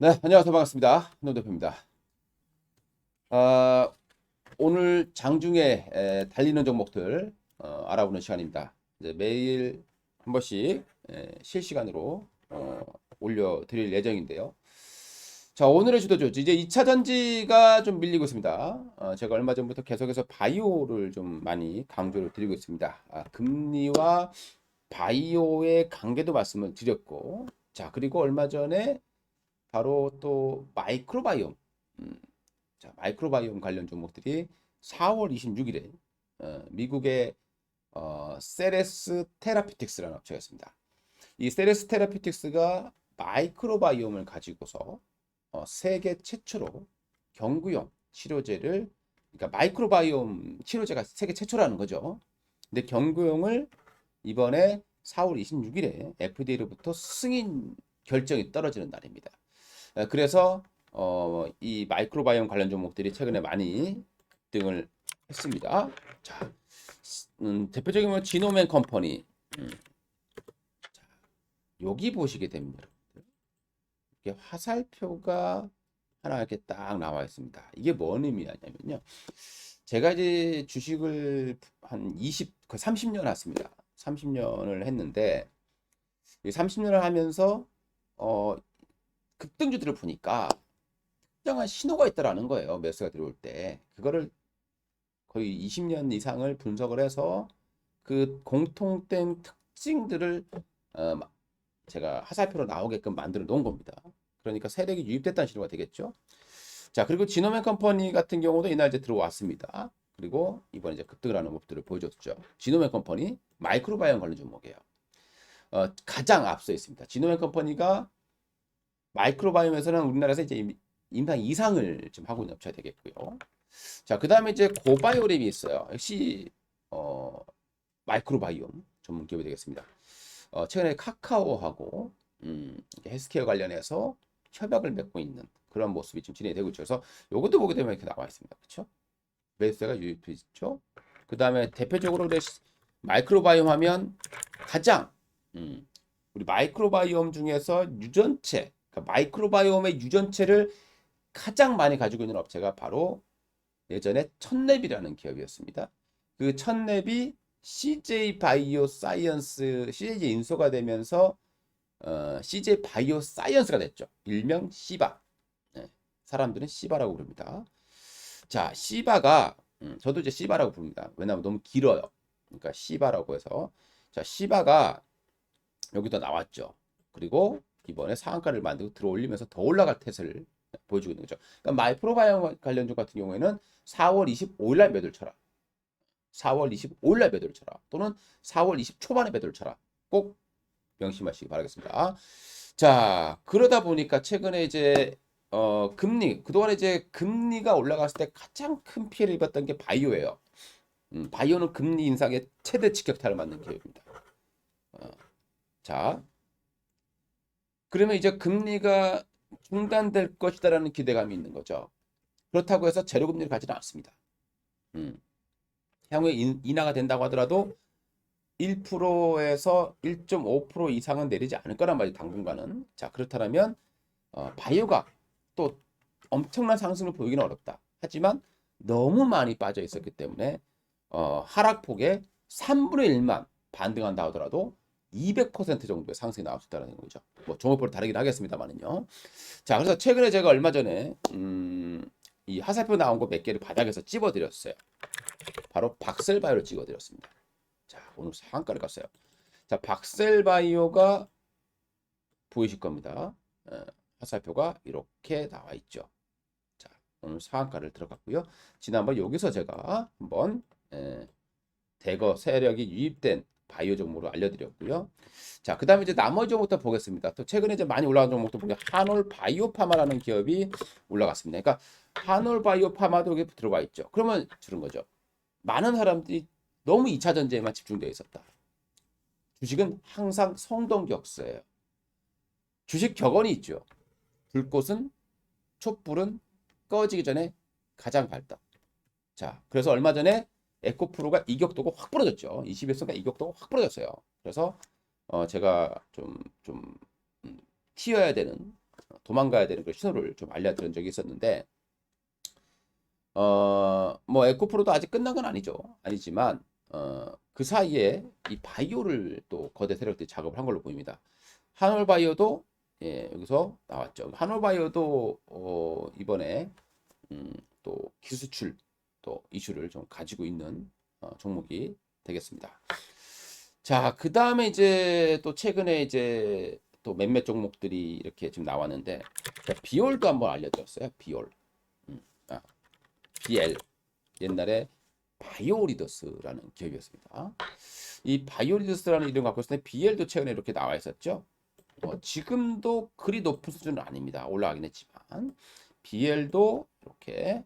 네, 안녕하세요. 반갑습니다. 한동 대표입니다. 아, 오늘 장중에 달리는 종목들 알아보는 시간입니다. 이제 매일 한 번씩 실시간으로 올려드릴 예정인데요. 자, 오늘의 주도주 이제 2차 전지가 좀 밀리고 있습니다. 제가 얼마 전부터 계속해서 바이오를 좀 많이 강조를 드리고 있습니다. 금리와 바이오의 관계도 말씀을 드렸고, 자, 그리고 얼마 전에 바로 또 마이크로바이옴, 음, 자, 마이크로바이옴 관련 종목들이 4월 26일에 미국의 세레스 테라피틱스라는 업체가 있습니다. 이 세레스 테라피틱스가 마이크로바이옴을 가지고서 세계 최초로 경구용 치료제를, 그러니까 마이크로바이옴 치료제가 세계 최초라는 거죠. 근데 경구용을 이번에 4월 26일에 FDA로부터 승인 결정이 떨어지는 날입니다. 그래서 이 마이크로바이옴 관련 종목들이 최근에 많이 급등을 했습니다. 자, 대표적인 건 지노맨 컴퍼니. 자, 여기 보시게 됩니다. 이게 화살표가 하나 이렇게 딱 나와 있습니다. 이게 뭔 의미냐면요. 제가 이제 주식을 한 30년 했습니다. 30년을 했는데, 이 30년을 하면서 급등주들을 보니까 특정한 신호가 있다라는 거예요. 매수가 들어올 때. 그거를 거의 20년 이상을 분석을 해서 그 공통된 특징들을 어, 제가 화살표로 나오게끔 만들어 놓은 겁니다. 그러니까 세력이 유입됐다는 신호가 되겠죠. 자, 그리고 지노맨 컴퍼니 같은 경우도 이날 이제 들어왔습니다. 그리고 이번에 이제 급등을 하는 모습들을 보여줬죠. 지노맨 컴퍼니 마이크로바이옴 관련 종목이에요. 가장 앞서 있습니다. 지노맨 컴퍼니가 마이크로바이옴에서는 우리나라에서 이제 임상 이상을 좀 하고 있는 업체가 되겠고요. 자, 그 다음에 이제 고바이오랩이 있어요. 역시 마이크로바이옴 전문 기업이 되겠습니다. 최근에 카카오하고 헬스케어 관련해서 협약을 맺고 있는 그런 모습이 좀 진행이 되고 있죠. 그래서 요것도 보게 되면 이렇게 나와 있습니다. 그렇죠? 매수세가 유입해 있죠. 그 다음에 대표적으로 마이크로바이옴 하면 가장 우리 마이크로바이옴 중에서 유전체, 그러니까 마이크로바이옴의 유전체를 가장 많이 가지고 있는 업체가 바로 예전에 첫랩이라는 기업이었습니다. 그 첫랩이 CJ 바이오 사이언스, CJ 인수가 되면서 CJ 바이오 사이언스가 됐죠. 일명 시바. 네, 사람들은 시바라고 부릅니다. 자, 시바가 저도 이제 시바라고 부릅니다. 왜냐하면 너무 길어요. 그러니까 시바라고 해서 자, 시바가 여기도 나왔죠. 그리고 이번에 상한가를 만들고 들어올리면서 더 올라갈 태세를 보여주고 있는 거죠. 그러니까 마이크로바이옴 관련주 같은 경우에는 4월 25일 날 매도를 쳐라. 4월 25일 날 매도를 쳐라. 또는 4월 20 초반에 매도를 쳐라. 꼭 명심하시기 바라겠습니다. 자, 그러다 보니까 최근에 이제 금리, 그동안에 이제 금리가 올라갔을 때 가장 큰 피해를 입었던 게 바이오예요. 바이오는 금리 인상의 최대 직격탄을 맞는 기업입니다. 자, 그러면 이제 금리가 중단될 것이다라는 기대감이 있는 거죠. 그렇다고 해서 제로금리를 가지는 않습니다. 음, 향후에 인하가 된다고 하더라도 1%에서 1.5% 이상은 내리지 않을 거란 말이죠. 당분간은. 자, 그렇다면 바이오가 또 엄청난 상승을 보이기는 어렵다. 하지만 너무 많이 빠져 있었기 때문에 하락폭의 3분의 1만 반등한다 하더라도 200% 정도의 상승이 나올 수 있다는 거죠. 뭐 종목별로 다르긴 하겠습니다만은요. 자, 그래서 최근에 제가 얼마 전에 이 하살표 나온 거 몇 개를 바닥에서 찝어드렸어요. 바로 박셀바이오를 찍어드렸습니다. 자, 오늘 상한가를 갔어요. 자, 박셀바이오가 보이실 겁니다. 화살표가 이렇게 나와 있죠. 자, 오늘 상한가를 들어갔고요. 지난번 여기서 제가 한번 대거 세력이 유입된 바이오 종목으로 알려드렸고요. 자, 그 다음에 이제 나머지 종목도 보겠습니다. 또 최근에 이제 많이 올라간 종목도 보면 한올 바이오파마라는 기업이 올라갔습니다. 그러니까 한올 바이오파마도 여기 들어가 있죠. 그러면 주는 거죠. 많은 사람들이 너무 2차 전지에만 집중되어 있었다. 주식은 항상 성동격서예요. 주식 격언이 있죠. 불꽃은 촛불은 꺼지기 전에 가장 밝다. 자, 그래서 얼마 전에 에코프로가 이격도가 확 부러졌죠. 21선가 이격도가 확 부러졌어요. 그래서 제가 좀 튀어야 되는 도망가야 되는 그 신호를 좀 알려드린 적이 있었는데 뭐 에코프로도 아직 끝난 건 아니지만 그 사이에 이 바이오를 또 거대 세력들이 작업을 한 걸로 보입니다. 한올바이오도 여기서 나왔죠. 한올바이오도 이번에 또 기수출 또 이슈를 좀 가지고 있는 종목이 되겠습니다. 자, 그 다음에 이제 또 최근에 이제 또 몇몇 종목들이 이렇게 지금 나왔는데 비올도 한번 알려드렸어요. 비올. BL. 옛날에 바이오리더스라는 기업이었습니다. 이 바이오리더스라는 이름 갖고 있었는데 BL도 최근에 이렇게 나와 있었죠. 지금도 그리 높은 수준은 아닙니다. 올라가긴 했지만 BL도 이렇게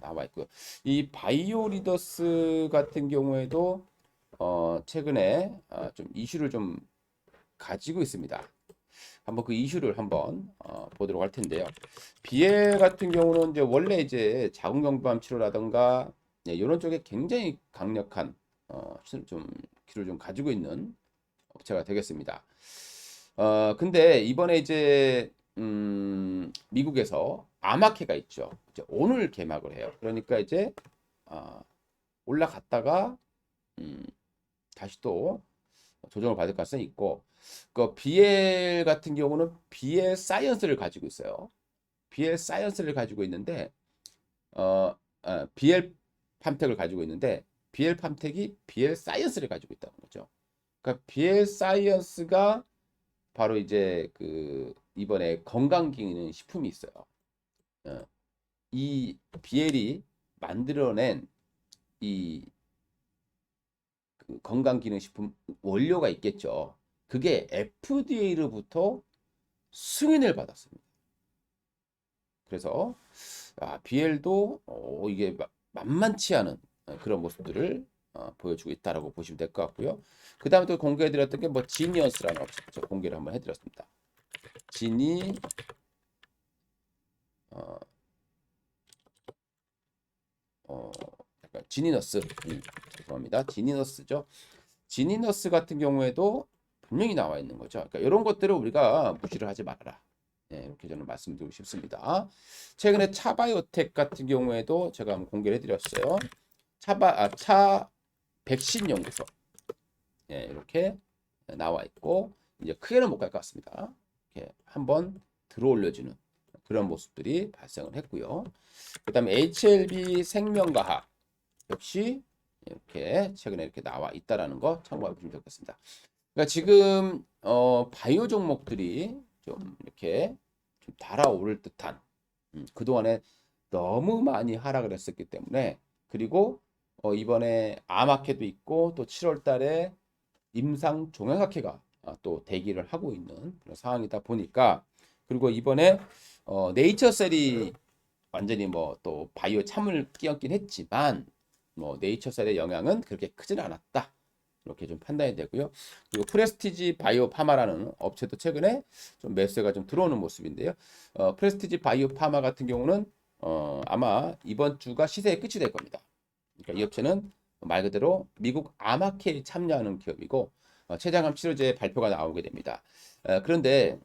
나와 있고요. 이 바이오리더스 같은 경우에도 최근에 좀 이슈를 좀 가지고 있습니다. 한번 그 이슈를 한번 보도록 할 텐데요. BL 같은 경우는 이제 원래 이제 자궁경부암 치료라든가 이런 쪽에 굉장히 강력한 좀 기술을 좀 가지고 있는 업체가 되겠습니다. 근데 이번에 이제 미국에서 암학회가 있죠. 이제 오늘 개막을 해요. 그러니까 이제 올라갔다가 다시 또 조정을 받을 가능성이 있고, 그 BL 같은 경우는 BL 사이언스를 가지고 있어요. BL 사이언스를 가지고 있는데, BL 팜텍을 가지고 있는데, BL 팜텍이 BL 사이언스를 가지고 있다는 거죠. 그러니까 BL 사이언스가 바로 이제 그 이번에 건강기능 식품이 있어요. 이 BL이 만들어낸 이 건강기능식품 원료가 있겠죠. 그게 FDA로부터 승인을 받았습니다. 그래서 BL도 이게 만만치 않은 그런 모습들을 보여주고 있다라고 보시면 될 것 같고요. 그 다음에 또 공개해드렸던 게 뭐 지니어스라는 업체 공개를 한번 해드렸습니다. 지니 약간 지니너스 죄송합니다. 지니너스죠. 지니너스 같은 경우에도 분명히 나와 있는 거죠. 그러니까 이런 것들을 우리가 무시를 하지 말아라. 이렇게 저는 말씀드리고 싶습니다. 최근에 차바이오텍 같은 경우에도 제가 한번 공개를 해드렸어요. 차 백신 연구소 이렇게 나와 있고 이제 크게는 못 갈 것 같습니다. 이렇게 한번 들어올려주는 그런 모습들이 발생을 했고요. 그다음에 HLB 생명과학 역시 이렇게 최근에 이렇게 나와 있다라는 거 참고해 보시면 되겠습니다. 그러니까 지금 바이오 종목들이 좀 이렇게 좀 달아오를 듯한 그동안에 너무 많이 하락을 했었기 때문에 그리고 이번에 암학회도 있고 또 7월 달에 임상 종양학회가 또 대기를 하고 있는 그런 상황이다 보니까 그리고 이번에 네이처셀이 완전히 뭐 또 바이오 참을 끼얹긴 했지만 뭐 네이처셀의 영향은 그렇게 크지는 않았다. 이렇게 좀 판단이 되고요. 그리고 프레스티지 바이오 파마라는 업체도 최근에 좀 매수가 좀 들어오는 모습인데요. 프레스티지 바이오 파마 같은 경우는 아마 이번 주가 시세의 끝이 될 겁니다. 그러니까 이 업체는 말 그대로 미국 암학회에 참여하는 기업이고 췌장암 치료제 발표가 나오게 됩니다. 그런데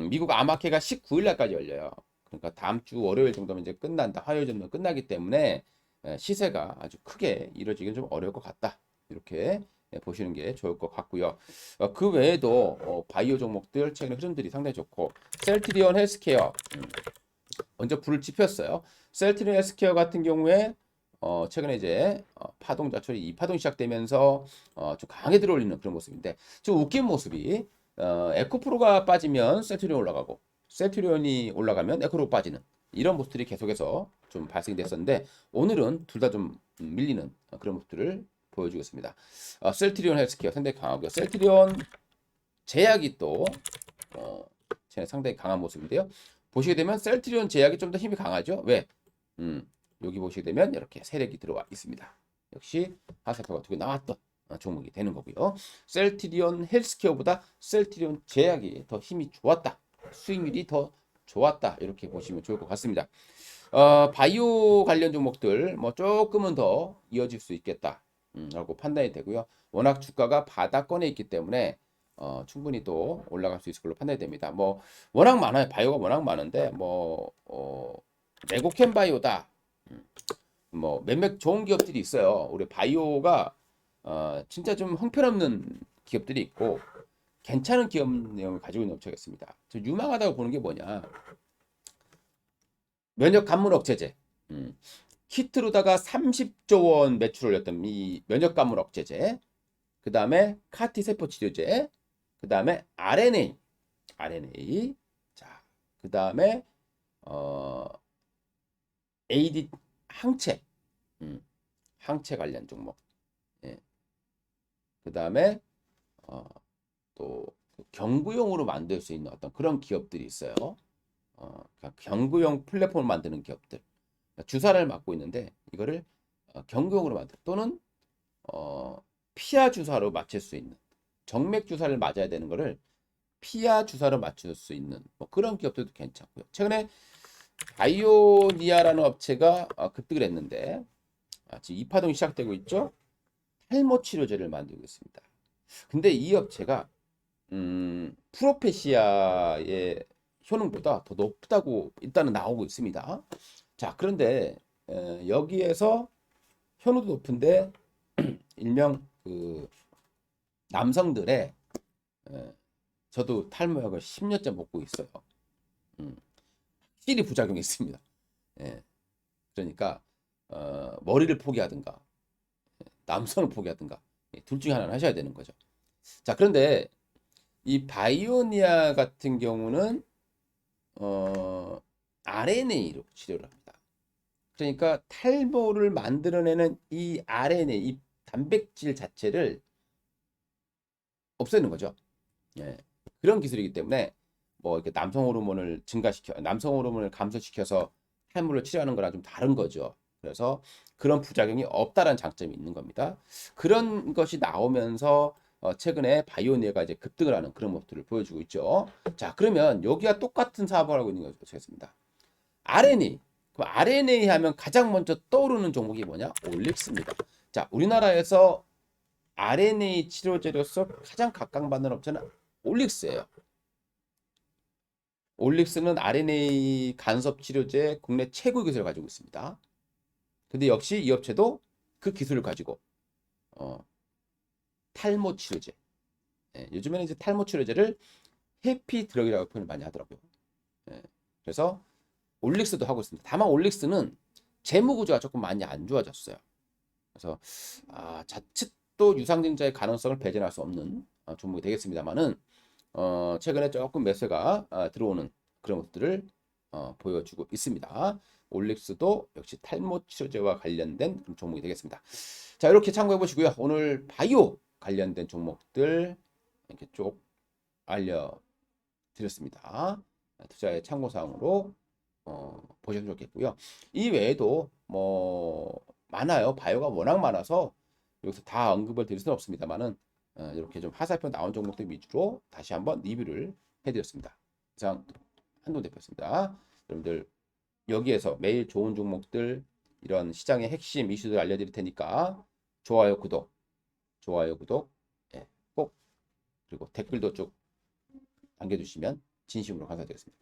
미국 암학회가 19일 날까지 열려요. 그러니까 다음 주 월요일 정도면 이제 끝난다. 화요일 정도면 끝나기 때문에 시세가 아주 크게 이루어지기는 좀 어려울 것 같다. 이렇게 보시는 게 좋을 것 같고요. 그 외에도 바이오 종목들 최근에 흐름들이 상당히 좋고 셀트리온 헬스케어 먼저 불을 지폈어요. 셀트리온 헬스케어 같은 경우에 최근에 이제 파동 자철이 2파동 시작되면서 좀 강하게 들어올리는 그런 모습인데 좀 웃긴 모습이 에코프로가 빠지면 셀트리온 올라가고 셀트리온이 올라가면 에코프로 빠지는 이런 모습들이 계속해서 좀 발생이 됐었는데 오늘은 둘 다 좀 밀리는 그런 모습들을 보여주겠습니다. 셀트리온 헬스케어 상당히 강하고요. 셀트리온 제약이 또 상당히 강한 모습인데요. 보시게 되면 셀트리온 제약이 좀 더 힘이 강하죠. 왜? 여기 보시게 되면 이렇게 세력이 들어와 있습니다. 역시 하사표가 두 개 나왔던 종목이 되는 거고요. 셀트리온 헬스케어보다 셀트리온 제약이 더 힘이 좋았다. 수익률이 더 좋았다. 이렇게 보시면 좋을 것 같습니다. 바이오 관련 종목들 뭐 조금은 더 이어질 수 있겠다. 라고 판단이 되고요. 워낙 주가가 바닥권에 있기 때문에 충분히 또 올라갈 수 있을 걸로 판단이 됩니다. 뭐 워낙 많아요. 바이오가 워낙 많은데 뭐 레고캠 바이오다. 뭐 몇몇 좋은 기업들이 있어요. 우리 바이오가 진짜 좀 형편없는 기업들이 있고 괜찮은 기업 내용을 가지고 있는 업체가 있습니다. 저 유망하다고 보는 게 뭐냐? 면역 감물 억제제. 키트로다가 30조 원 매출을 올렸던 이 면역 감물 억제제. 그 다음에 카티 세포 치료제. 그 다음에 RNA. 자, 그 다음에 AD 항체. 항체 관련 종목. 예. 그 다음에 또 경구용으로 만들 수 있는 어떤 그런 기업들이 있어요. 그러니까 경구용 플랫폼을 만드는 기업들. 그러니까 주사를 맞고 있는데 이거를 경구용으로 만들 또는 피하 주사로 맞출 수 있는 정맥 주사를 맞아야 되는 거를 피하 주사로 맞출 수 있는 뭐 그런 기업들도 괜찮고요. 최근에 바이오니아라는 업체가 급등을 했는데 지금 이파동이 시작되고 있죠. 탈모 치료제를 만들고 있습니다. 근데 이 업체가 프로페시아의 효능보다 더 높다고 일단은 나오고 있습니다. 자, 그런데 여기에서 효능도 높은데 일명 그 남성들의 저도 탈모약을 10년째 먹고 있어요. 확실히 부작용이 있습니다. 예, 그러니까 머리를 포기하든가 남성을 포기하든가 둘 중에 하나는 하셔야 되는 거죠. 자, 그런데 이 바이오니아 같은 경우는 RNA로 치료를 합니다. 그러니까 탈모를 만들어내는 이 RNA, 이 단백질 자체를 없애는 거죠. 예. 그런 기술이기 때문에 뭐 이렇게 남성 호르몬을 감소시켜서 탈모를 치료하는 거랑 좀 다른 거죠. 그래서 그런 부작용이 없다라는 장점이 있는 겁니다. 그런 것이 나오면서 최근에 바이오니아가 이제 급등을 하는 그런 모습들을 보여주고 있죠. 자, 그러면 여기와 똑같은 사업을 하고 있는 것을 보겠습니다. RNA. 그럼 RNA 하면 가장 먼저 떠오르는 종목이 뭐냐? 올릭스입니다. 자, 우리나라에서 RNA 치료제로서 가장 각광받는 업체는 올릭스예요. 올릭스는 RNA 간섭 치료제 국내 최고 기술을 가지고 있습니다. 근데 역시 이 업체도 그 기술을 가지고 탈모 치료제. 예, 요즘에는 이제 탈모 치료제를 해피 드럭이라고 표현을 많이 하더라고요. 예, 그래서 올릭스도 하고 있습니다. 다만 올릭스는 재무 구조가 조금 많이 안 좋아졌어요. 그래서 자칫 또 유상증자의 가능성을 배제할 수 없는 종목이 되겠습니다만은 최근에 조금 매수가 들어오는 그런 것들을 보여주고 있습니다. 올릭스도 역시 탈모 치료제와 관련된 종목이 되겠습니다. 자, 이렇게 참고해 보시고요. 오늘 바이오 관련된 종목들 이렇게 쭉 알려드렸습니다. 투자의 참고사항으로 보셔도 좋겠고요. 이 외에도 뭐 많아요. 바이오가 워낙 많아서 여기서 다 언급을 드릴 수는 없습니다만은 이렇게 좀 화살표 나온 종목들 위주로 다시 한번 리뷰를 해드렸습니다. 이상 한동 대표였습니다. 여러분들 여기에서 매일 좋은 종목들 이런 시장의 핵심 이슈들 알려드릴 테니까 좋아요, 구독 꼭 그리고 댓글도 쭉 남겨주시면 진심으로 감사드리겠습니다.